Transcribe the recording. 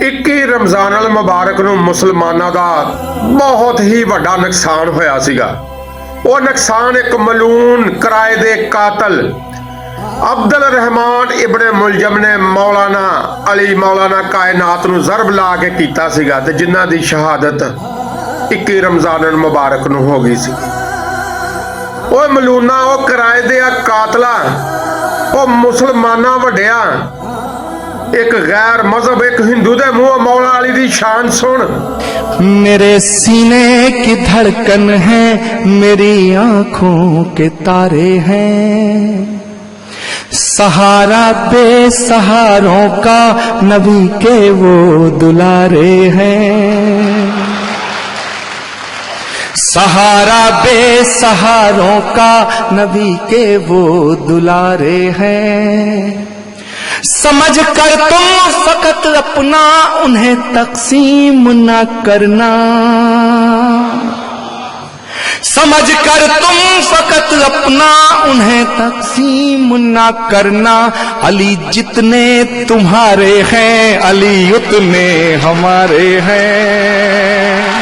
21 रमजान अल मुबारक ਨੂੰ ਮੁਸਲਮਾਨਾਂ ਦਾ ਬਹੁਤ ਹੀ ਵੱਡਾ ਨੁਕਸਾਨ ਹੋਇਆ ਸੀਗਾ। ਉਹ ਨੁਕਸਾਨ ਇੱਕ ਮਲੂਨ ਕਿਰਾਏ ਦੇ ਕਾਤਲ ਅਬਦੁਲ ਰਹਿਮਾਨ ਇਬਨ ਮੁਲਜ਼ਮ ਨੇ ਮੌਲਾਨਾ ਅਲੀ ਮੌਲਾਨਾ ਕਾਇਨਾਤ ਨੂੰ ਜ਼ਰਬ ਲਾ ਕੇ ਕੀਤਾ ਸੀਗਾ ਤੇ ਜਿਨ੍ਹਾਂ ਦੀ ਸ਼ਹਾਦਤ 21 ਰਮਜ਼ਾਨ ਅਲ ਮੁਬਾਰਕ ਨੂੰ ਹੋ ਗਈ ਸੀ। ਉਹ ਮਲੂਨਾ ਉਹ ਕਿਰਾਏ ਦੇ ਕਾਤਲਾ ਉਹ ਮੁਸਲਮਾਨਾਂ ਵੱਡਿਆ एक गैर मजहब एक हिंदू दे मुंह मौला अली दी शान सुन। मेरे सीने की धड़कन है, मेरी आंखों के तारे हैं, सहारा बेसहारों का नबी के वो दुलारे हैं, सहारा बेसहारों का नबी के वो दुलारे हैं। समझ कर तुम फकत अपना उन्हें तकसीम न करना, समझ कर तुम फकत अपना उन्हें तकसीम न करना। अली जितने तुम्हारे हैं, अली उतने हमारे हैं।